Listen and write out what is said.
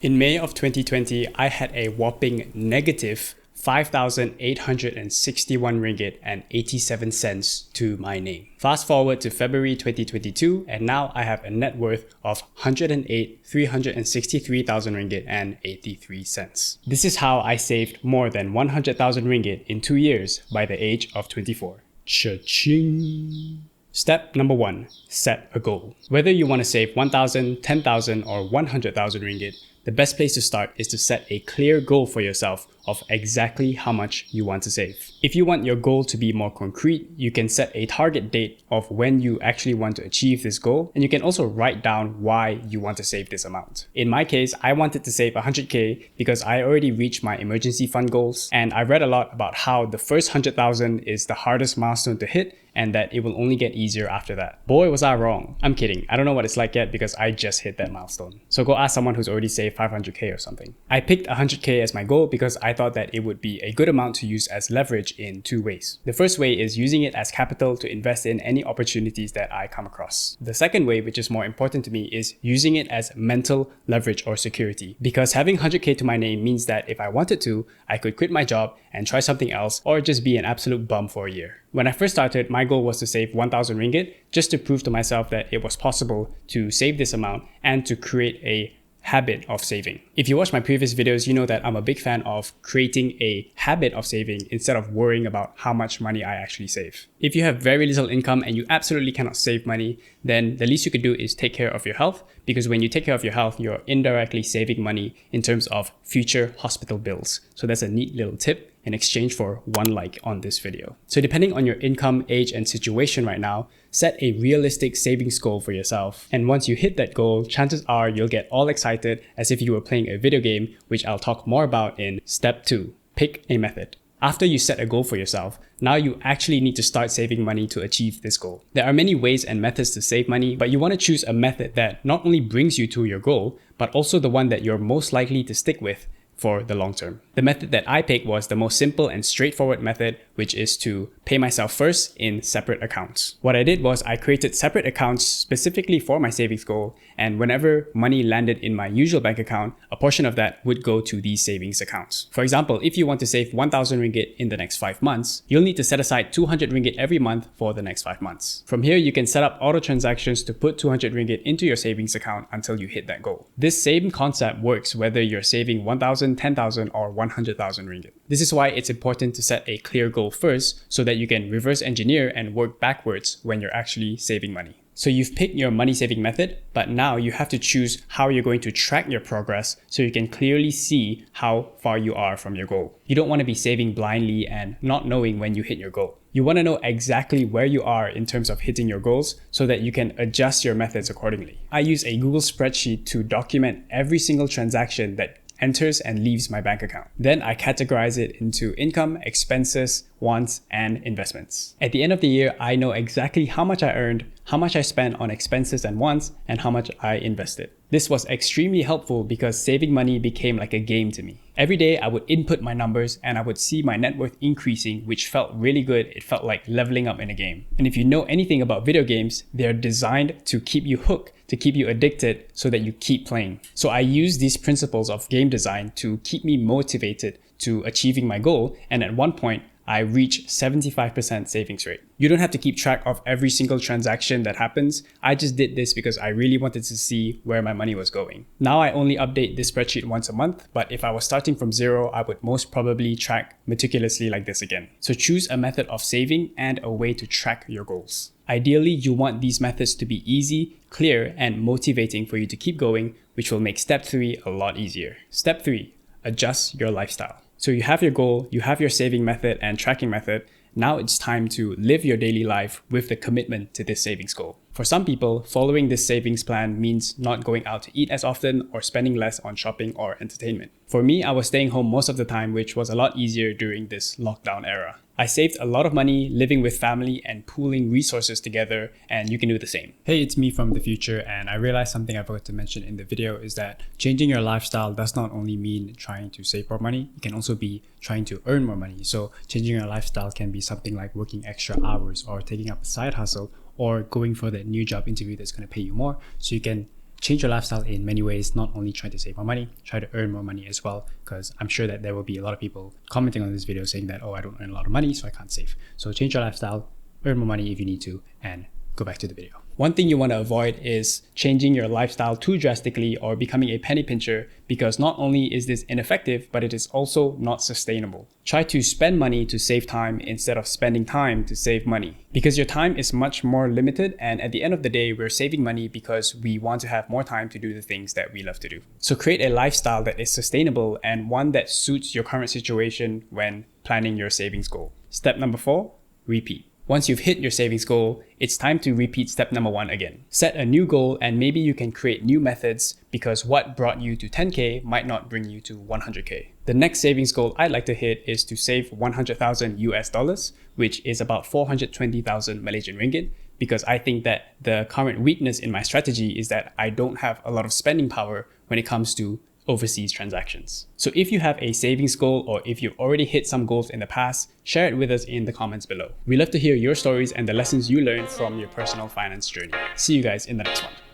In May of 2020, I had a whopping negative 5,861 ringgit and 87 cents to my name. Fast forward to February 2022, and now I have a net worth of 108,363,000 ringgit and 83 cents. This is how I saved more than 100,000 ringgit in 2 years by the age of 24. Cha-ching! Step number 1, set a goal. Whether you want to save 1,000, 10,000 or 100,000 ringgit, the best place to start is to set a clear goal for yourself of exactly how much you want to save. If you want your goal to be more concrete, you can set a target date of when you actually want to achieve this goal, and you can also write down why you want to save this amount. In my case, I wanted to save 100k because I already reached my emergency fund goals, and I read a lot about how the first 100,000 is the hardest milestone to hit and that it will only get easier after that. Boy, was I wrong. I'm kidding. I don't know what it's like yet because I just hit that milestone. So go ask someone who's already saved 500k or something. I picked 100k as my goal because I thought that it would be a good amount to use as leverage in 2 ways. The first way is using it as capital to invest in any opportunities that I come across. The second way, which is more important to me, is using it as mental leverage or security. Because having 100k to my name means that if I wanted to, I could quit my job and try something else or just be an absolute bum for a year. When I first started, my goal was to save 1,000 ringgit just to prove to myself that it was possible to save this amount and to create a habit of saving. If you watch my previous videos, you know that I'm a big fan of creating a habit of saving instead of worrying about how much money I actually save. If you have very little income and you absolutely cannot save money, then the least you could do is take care of your health, because when you take care of your health, you're indirectly saving money in terms of future hospital bills. So that's a neat little tip in exchange for 1 like on this video. So depending on your income, age, and situation right now, set a realistic savings goal for yourself. And once you hit that goal, chances are you'll get all excited as if you were playing a video game, which I'll talk more about in step 2. Pick a method. After you set a goal for yourself, now you actually need to start saving money to achieve this goal. There are many ways and methods to save money, but you want to choose a method that not only brings you to your goal, but also the one that you're most likely to stick with for the long term. The method that I picked was the most simple and straightforward method, which is to pay myself first in separate accounts. What I did was I created separate accounts specifically for my savings goal, and whenever money landed in my usual bank account, a portion of that would go to these savings accounts. For example, if you want to save 1,000 ringgit in the next 5 months, you'll need to set aside 200 ringgit every month for the next 5 months. From here, you can set up auto transactions to put 200 ringgit into your savings account until you hit that goal. This same concept works whether you're saving 1,000, 10,000 or 100,000 ringgit. This is why it's important to set a clear goal first so that you can reverse engineer and work backwards when you're actually saving money. So you've picked your money saving method, but now you have to choose how you're going to track your progress so you can clearly see how far you are from your goal. You don't want to be saving blindly and not knowing when you hit your goal. You want to know exactly where you are in terms of hitting your goals so that you can adjust your methods accordingly. I use a Google spreadsheet to document every single transaction that enters and leaves my bank account. Then I categorize it into income, expenses, wants, and investments. At the end of the year, I know exactly how much I earned, how much I spent on expenses and wants, and how much I invested. This was extremely helpful because saving money became like a game to me. Every day I would input my numbers and I would see my net worth increasing, which felt really good. It felt like leveling up in a game. And if you know anything about video games, they're designed to keep you hooked, to keep you addicted so that you keep playing. So I use these principles of game design to keep me motivated to achieving my goal, and at one point, I reach 75% savings rate. You don't have to keep track of every single transaction that happens. I just did this because I really wanted to see where my money was going. Now I only update this spreadsheet once a month, but if I was starting from zero, I would most probably track meticulously like this again. So choose a method of saving and a way to track your goals. Ideally, you want these methods to be easy, clear, and motivating for you to keep going, which will make step 3 a lot easier. Step 3, adjust your lifestyle. So you have your goal, you have your saving method and tracking method. Now it's time to live your daily life with the commitment to this savings goal. For some people, following this savings plan means not going out to eat as often or spending less on shopping or entertainment. For me, I was staying home most of the time, which was a lot easier during this lockdown era. I saved a lot of money living with family and pooling resources together, and you can do the same. Hey, it's me from the future, and I realized something I forgot to mention in the video is that changing your lifestyle does not only mean trying to save more money, it can also be trying to earn more money. So changing your lifestyle can be something like working extra hours or taking up a side hustle or going for that new job interview that's going to pay you more so you can Change your lifestyle in many ways, not only try to save more money, try to earn more money as well, because I'm sure that there will be a lot of people commenting on this video saying that, oh, I don't earn a lot of money, so I can't save. So change your lifestyle, earn more money if you need to, and go back to the video. One thing you want to avoid is changing your lifestyle too drastically or becoming a penny pincher, because not only is this ineffective, but it is also not sustainable. Try to spend money to save time instead of spending time to save money, because your time is much more limited, and at the end of the day, we're saving money because we want to have more time to do the things that we love to do. So create a lifestyle that is sustainable and one that suits your current situation when planning your savings goal. Step number 4, repeat. Once you've hit your savings goal, it's time to repeat step number 1 again. Set a new goal, and maybe you can create new methods, because what brought you to 10K might not bring you to 100K. The next savings goal I'd like to hit is to save 100,000 US dollars, which is about 420,000 Malaysian ringgit, because I think that the current weakness in my strategy is that I don't have a lot of spending power when it comes to overseas transactions. So if you have a savings goal, or if you've already hit some goals in the past, share it with us in the comments below. We love to hear your stories and the lessons you learned from your personal finance journey. See you guys in the next one.